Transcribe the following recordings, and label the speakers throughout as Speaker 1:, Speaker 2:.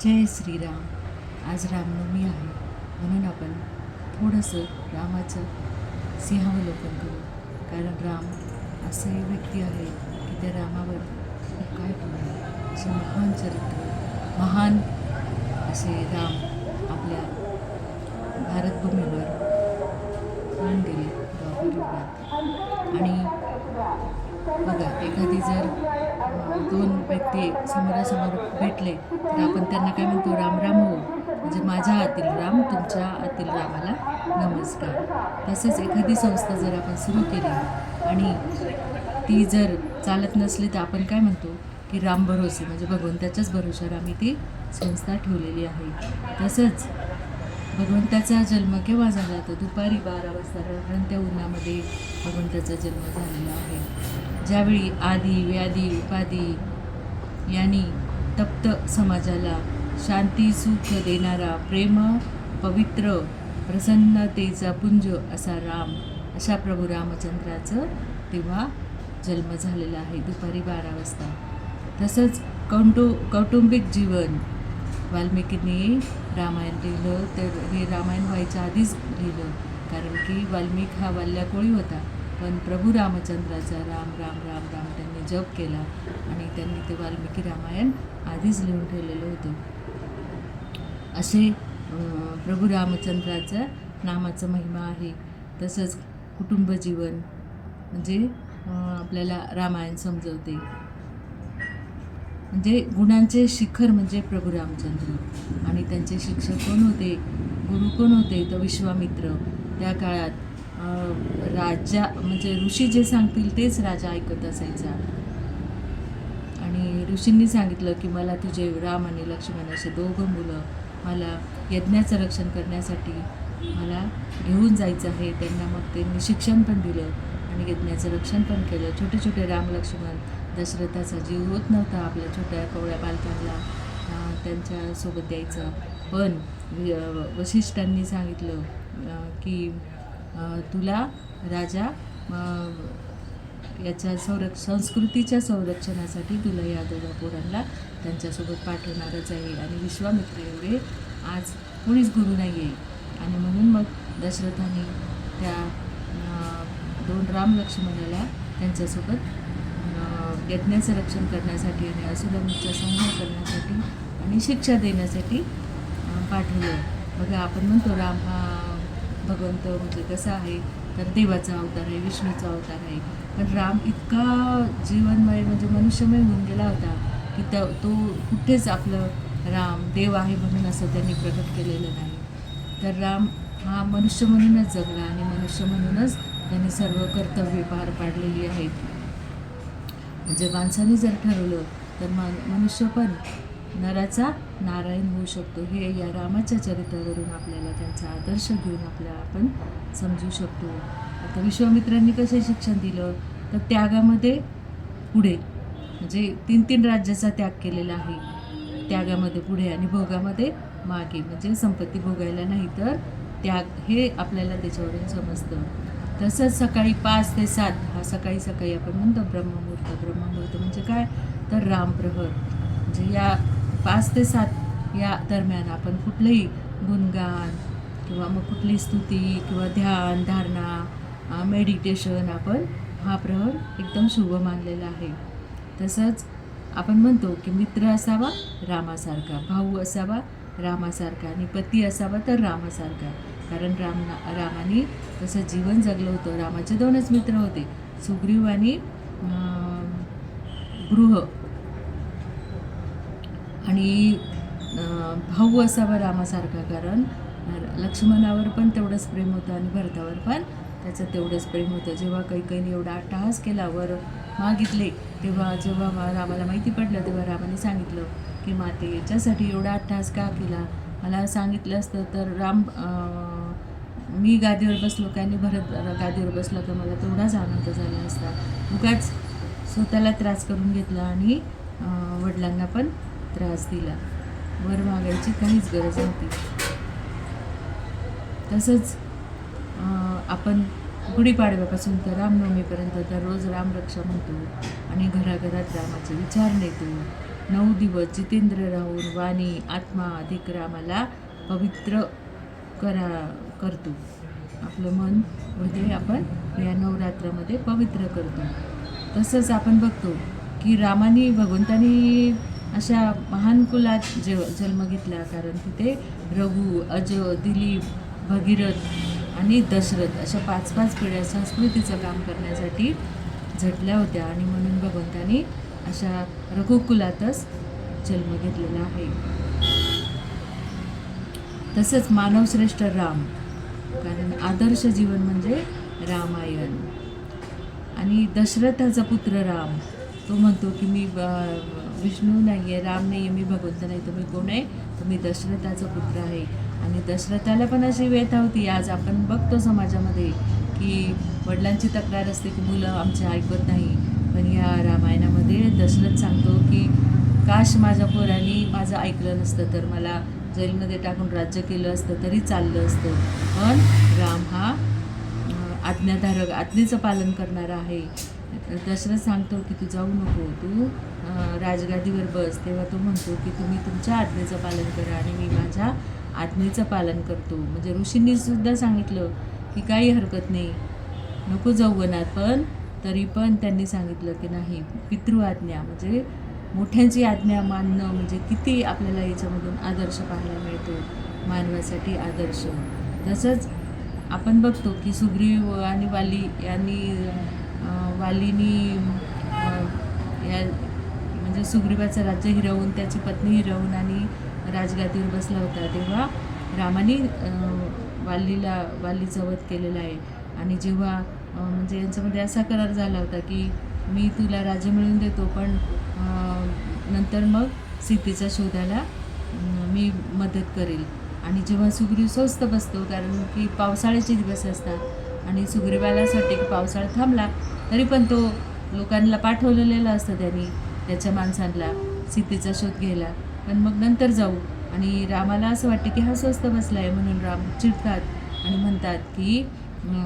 Speaker 1: जय श्रीराम. आज रामनवमी आहे, म्हणून आपण थोडंसं रामाचं सिंहावलोकन करू. कारण राम असे व्यक्ती आहे की त्या रामावर खूप काय बोलणार. असे महान चरित्र, महान असे राम आपल्या भारतभूमीवर होऊन गेले द्वापर युगात. आणि बघा, एखादी जर दोन व्यक्ती समोरासमोर भेटले तर आपण त्यांना काय म्हणतो, राम राम हो, म्हणजे माझ्या आतील राम तुमच्या आतील रामाला नमस्कार. तसंच एखादी संस्था जर आपण सुरू केली आणि ती जर चालत नसली तर आपण काय म्हणतो की राम भरोसे, म्हणजे भगवंताच्याच भरोशावर आम्ही ती संस्था ठेवलेली आहे. तसंच भगवंताचा जन्म केव्हा झाला, तर दुपारी 12 वाजता रणत्या उन्हामध्ये भगवंताचा जन्म झालेला आहे. ज्यावेळी आदी व्याधी उपाधी यांनी तप्त समाजाला शांती सुख देणारा प्रेम पवित्र प्रसन्नतेचा पुंज असा राम, अशा प्रभू रामचंद्राचं तेव्हा जन्म झालेला आहे दुपारी 12 वाजता. तसंच कौटुंबिक जीवन वाल्मिकींनी रामायण लिहिलं, तर हे रामायण व्हायच्या आधीच लिहिलं, कारण की वाल्मिक हा वाल्याकोळी होता. पण प्रभू रामचंद्राचा राम राम राम राम त्यांनी जप केला आणि त्यांनी ते वाल्मिकी रामायण आधीच लिहून ठेवलेलं होतं. असे प्रभू रामचंद्राचा नामाचा महिमा आहे. तसंच कुटुंब जीवन म्हणजे आपल्याला रामायण समजवते. म्हणजे गुणांचे शिखर म्हणजे प्रभू रामचंद्र, आणि त्यांचे शिक्षक कोण होते, गुरु कोण होते, तर विश्वामित्र. त्या काळात राजा म्हणजे ऋषी जे सांगतील तेच राजा ऐकत असायचा. आणि ऋषींनी सांगितलं की मला तुझे राम आणि लक्ष्मण असे दोघं मुलं मला यज्ञाचं रक्षण करण्यासाठी मला घेऊन जायचं आहे. त्यांना मग त्यांनी शिक्षण पण दिलं आणि यज्ञाचं रक्षण पण केलं. छोटे छोटे राम लक्ष्मण, दशरथाचा जीव होत नव्हता आपल्या छोट्या कवळ्या बालकांना त्यांच्यासोबत द्यायचं. पण वशिष्ठांनी सांगितलं की तुला राजा याच्या संस्कृतीच्या संरक्षणासाठी तुला या दोघा पोरांना त्यांच्यासोबत पाठवणारच आहे. आणि विश्वामित्र एवढे आज कोणीच गुरु नाही आहे. आणि म्हणून मग दशरथाने त्या 2 राम लक्ष्मणाला त्यांच्यासोबत यज्ञाचं रक्षण करण्यासाठी आणि असुरांचा संहार करण्यासाठी आणि शिक्षा देण्यासाठी पाठवलं. बघा, आपण म्हणतो राम हा भगवंत म्हणजे कसा आहे, तर देवाचा अवतार आहे, विष्णूचा अवतार आहे. पण राम इतका जीवनमय म्हणजे मनुष्यमय होऊन गेला होता की तो कुठेच आपलं राम देव आहे म्हणून असं त्यांनी प्रकट केलेलं नाही. तर राम हा मनुष्य म्हणूनच जगला आणि मनुष्य म्हणूनच त्यांनी सर्व कर्तव्ये पार पाडलेली आहेत. म्हणजे माणसाने जर ठरवलं तर मनुष्य पण नराचा नारायण होऊ शकतो. हे या रामाच्या चरित्रावरून आपल्याला त्यांचा आदर्श घेऊन आपण समजू शकतो. आता विश्वामित्रांनी कसं शिक्षण दिलं, तर त्यागामध्ये पुढे, म्हणजे 3 राज्याचा त्याग केलेला आहे. त्यागामध्ये पुढे आणि भोगामध्ये मागे, म्हणजे संपत्ती भोगायला नाही तर त्याग, हे आपल्याला त्याच्यावरून समजतं. तसंच सकाळी 5 ते 7 हा सकाळी आपण म्हणतो ब्रह्ममुहूर्त म्हणजे काय, तर रामप्रहर. म्हणजे या 5 ते 7 या दरम्यान आपण कुठलंही गुणगान किंवा मग कुठली स्तुती किंवा ध्यान धारणा मेडिटेशन आपण हा प्रहर एकदम शुभ मानलेला आहे. तसंच आपण म्हणतो की मित्र असावा रामासारखा, भाऊ असावा रामासारखा आणि पती असावा तर रामासारखा. कारण रामाने तसं जीवन जगलं होतं. रामाचे 2च मित्र होते, सुग्रीव आणि गृह. आणि भाऊ असावा रामासारखा, कारण लक्ष्मणावर पण तेवढंच प्रेम होतं आणि भरतावर पण त्याचं तेवढंच प्रेम होतं. जेव्हा कैकेयीने एवढा अट्टहास केला, वर मागितले, जेव्हा रामाला माहिती पडलं तेव्हा रामाने सांगितलं की माते, याच्यासाठी एवढा अट्टहास का केला, मला सांगितलं असतं तर मी गादीवर बसलो काय आणि भरत गादीवर बसला तर मला तेवढाच आनंद झाला असता. उगाच स्वतःला त्रास करून घेतला आणि वडिलांना पण त्रास दिला. वर मागायची काहीच गरज नव्हती. तसंच आपण गुढीपाडव्यापासून तर रामनवमीपर्यंत दररोज रामरक्षा म्हणतो आणि घराघरात रामाचे विचार नेतो. 9 दिवस जितेंद्र राहून वाणी आत्मा अधिक रामाला पवित्र करतो. आपलं मन हृदय आपण या नवरात्रामध्ये पवित्र करतो. तसंच आपण बघतो की भगवंतानी अशा महान कुलात जन्म घेतला, कारण तिथे रघु, अज, दिलीप, भगीरथ आणि दशरथ अशा 5-5 पिढ्या संस्कृतीचं काम करण्यासाठी झटल्या होत्या, आणि म्हणून भगवंतानी अशा रघुकुलातच जन्म घेतलेला आहे. तसंच मानवश्रेष्ठ राम, कारण आदर्श जीवन म्हणजे रामायण. आणि दशरथाचा पुत्र राम, तो म्हणतो की मी विष्णू नाही आहे, राम नाही आहे, मी भगवंत नाही, तर मी कोण आहे, तर मी दशरथाचा पुत्र आहे. आणि दशरथाला पण अशी व्यथा होती. आज आपण बघतो समाजामध्ये की वडिलांची तक्रार असते की मुलं आमचे ऐकत नाही, पण या रामायणामध्ये दशरथ सांगतो की काश माझ्या पोरांनी माझं ऐकलं नसतं, तर मला जेलमध्ये टाकून राज्य केलं असतं तरी चाललं असतं. पण राम हा आज्ञाधारक, आज्ञेचं पालन करणारा आहे. दशरथ सांगतो की तू जाऊ नको, तू राजगादीवर बस. तेव्हा तो म्हणतो की तुम्ही तुमच्या आज्ञेचं पालन करा आणि मी माझ्या आज्ञेचं पालन करतो. म्हणजे ऋषींनी सुद्धा सांगितलं की काही हरकत नाही, नको जाऊ वनात, पण तरी पण त्यांनी सांगितलं की नाही, पितृआज्ञा म्हणजे मोठ्यांची आज्ञा मानणं म्हणजे किती आपल्याला याच्यामधून आदर्श पाहायला मिळतो, मानवासाठी आदर्श. तसंच आपण बघतो की सुग्रीव आणि वालीनी या म्हणजे सुग्रीवाचं राज्य हिरावून, त्याची पत्नी हिरावून आणि राजगादीवर बसला होता, तेव्हा रामाने वालीचा वध केलेला आहे. आणि जेव्हा म्हणजे यांच्यामध्ये असा करार झाला होता की मी तुला राज्य मिळवून देतो, पण नंतर मग सीतेच्या शोधाला मी मदत करेल. आणि जेव्हा सुग्रीव स्वस्त बसतो, कारण की पावसाळ्याचे दिवस असतात आणि सुग्रीवाला असं वाटते की पावसाळा थांबला तरी पण तो लोकांना पाठवलेलं असतं त्यांनी, त्याच्या माणसांना सीतेचा शोध घ्यायला, पण मग नंतर जाऊ. आणि रामाला असं वाटतं की हा स्वस्त बसला आहे, म्हणून राम चिडतात आणि म्हणतात की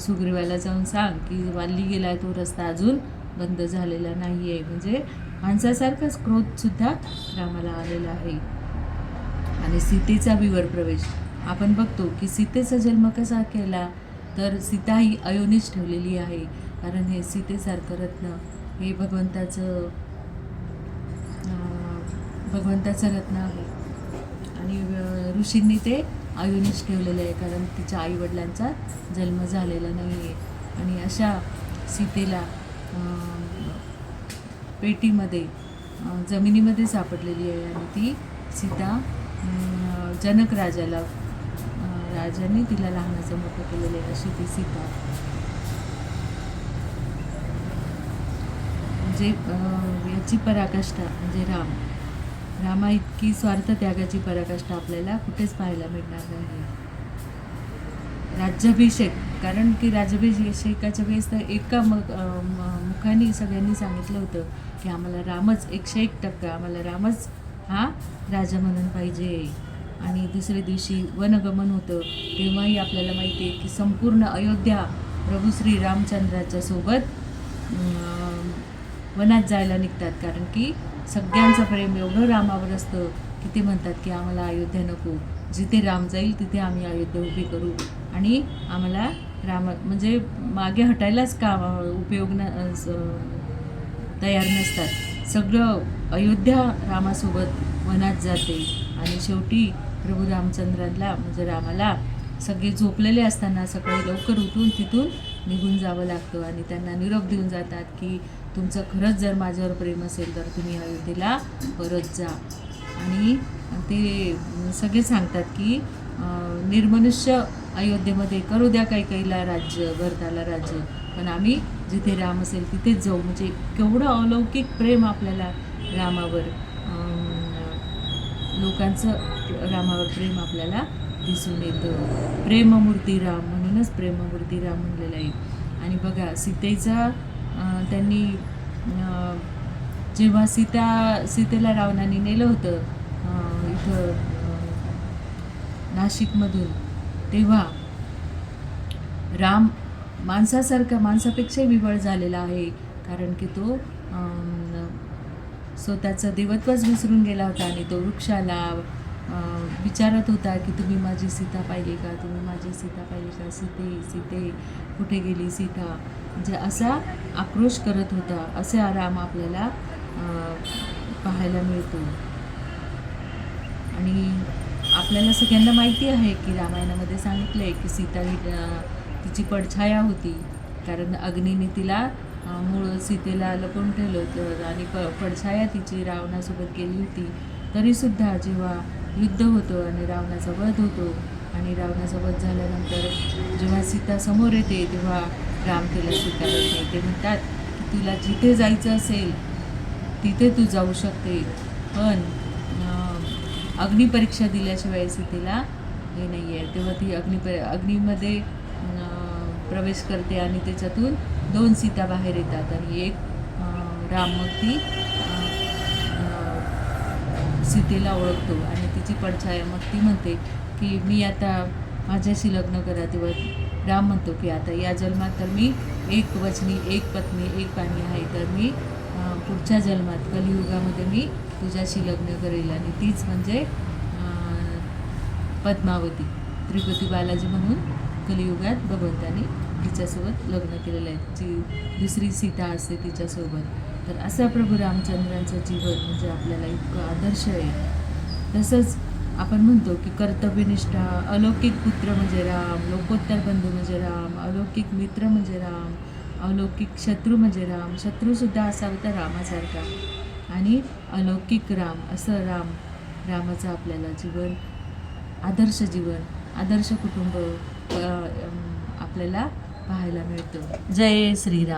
Speaker 1: सुग्रीवाला जाऊन सांग की वाल्ली गेला आहे, तो रस्ता अजून बंद झालेला नाही आहे. म्हणजे माणसासारखाच क्रोधसुद्धा रामाला आलेला आहे. आणि सीतेचा विवर प्रवेश आपण बघतो की सीतेचा जन्म कसा केला, तर सीता ही अयोनीच ठेवलेली आहे, कारण हे सीतेसारखं रत्न हे भगवंताचं रत्न आहे. आणि ऋषींनी ते अयोनीच ठेवलेलं आहे, कारण तिच्या आईवडिलांचा जन्म झालेला नाही आहे. आणि अशा सीतेला पेटीमध्ये जमिनीमध्ये सापडलेली आहे, आणि ती सीता जनक राजाने तिला लहानाचं मोठं केलेलं आहे, अशी ती सीता. म्हणजे याची पराकाष्ठा म्हणजे रामा इतकी स्वार्थ त्यागाची पराकाष्ठा आपल्याला कुठेच पाहायला मिळणार नाही. राज्याभिषेक, कारण की राज्याभिषेकाच्या वेळेस तर एका मुखाने सगळ्यांनी सांगितलं होतं की आम्हाला रामच 101% आम्हाला रामच हा राजा म्हणून पाहिजे. आणि दुसऱ्या दिवशी वनगमन होतं, तेव्हाही आपल्याला माहिती आहे की संपूर्ण अयोध्या प्रभू श्री रामचंद्राच्या सोबत वनात जायला निघतात, कारण की सगळ्यांचं प्रेम एवढं रामावर असतं की ते म्हणतात की आम्हाला अयोध्या नको, जिथे राम जाईल तिथे आम्ही अयोध्या उभी करू. आणि आम्हाला म्हणजे मागे हटायलाच का उपयोग तयार नसतात. सगळं अयोध्या रामासोबत वनात जाते. आणि शेवटी प्रभू रामचंद्राला म्हणजे रामाला सगळे झोपलेले असताना सकाळी लवकर उठून तिथून निघून जावं लागतं, आणि त्यांना निरोप देऊन जातात की तुमचं खरंच जर माझ्यावर प्रेम असेल तर तुम्ही अयोध्येला परत जा. आणि ते सगळे सांगतात की निर्मनुष्य अयोध्येमध्ये करू द्या कैकेयीला राज्य, भरताला राज्य, पण आम्ही जिथे राम असेल तिथेच जाऊ. म्हणजे केवढं अलौकिक प्रेम आपल्याला रामावर, लोकांचं रामावर प्रेम आपल्याला दिसून येतं. प्रेममूर्ती राम, म्हणूनच प्रेममूर्ती राम म्हणलेलं आहे. आणि बघा सीतेचा त्यांनी जेव्हा सीतेला रावणाने नेलं होतं इथं नाशिकमधून, तेव्हा राम माणसापेक्षाही विवळ झालेला आहे, कारण की तो स्वतःचं देवत्वच विसरून गेला होता आणि तो वृक्षाला विचारत होता की तुम्ही माझी सीता पाहिली का, तुम्ही माझी सीता पाहिली का, सीते सीते कुठे गेली सीता, म्हणजे असा आक्रोश करत होता. असे राम आपल्याला पाहायला मिळतो. आणि आपल्याला सगळ्यांना माहिती आहे की रामायणामध्ये सांगितलं आहे की सीता ही तिची पडछाया होती, कारण अग्नीने तिला मूळ सीतेला लपवून ठेवलं होतं आणि पडछाया तिची रावणासोबत गेली होती. तरीसुद्धा जेव्हा युद्ध होतं आणि रावणाचा वध होतो आणि रावणाचा वध झाल्यानंतर जेव्हा सीता समोर येते तेव्हा राम तिला स्वीकारत नाही. ते म्हणतात की तुला जिथे जायचं असेल तिथे तू जाऊ शकते, पण अग्निपरीक्षा दिल्याशिवाय सीतेला हे नाही आहे. तेव्हा ती अग्नीमध्ये प्रवेश करते आणि त्याच्यातून 2 सीता बाहेर येतात आणि एक राम मग ती सीतेला ओळखतो आणि तिची पडछाया मग ती म्हणते की मी आता माझ्याशी लग्न करा. तेव्हा राम म्हणतो की आता या जन्मात तर मी एक वचनी, एक पत्नी, एक पाणी आहे, तर मी पुढच्या जन्मात कलियुगामध्ये मी तुझ्याशी लग्न करेल. आणि तीच म्हणजे पद्मावती, त्रिपती बालाजी म्हणून कलियुगात भगवंतानी तिच्यासोबत लग्न केलेलं आहे, जी दुसरी सीता असते तिच्यासोबत. तर असं प्रभू रामचंद्रांचं जीवन म्हणजे आपल्याला इतकं आदर्श आहे. तसंच आपण म्हणतो की कर्तव्यनिष्ठा, अलौकिक पुत्र म्हणजे राम, लोकोत्तर बंधू म्हणजे राम, अलौकिक मित्र म्हणजे राम, अलौकिक शत्रू म्हणजे राम, शत्रूसुद्धा असा होता रामासारखा, आणि अलौकिक राम असं रामाचं आपल्याला जीवन, आदर्श जीवन, आदर्श कुटुंब आपल्याला पाहायला मिळतं. जय श्रीराम.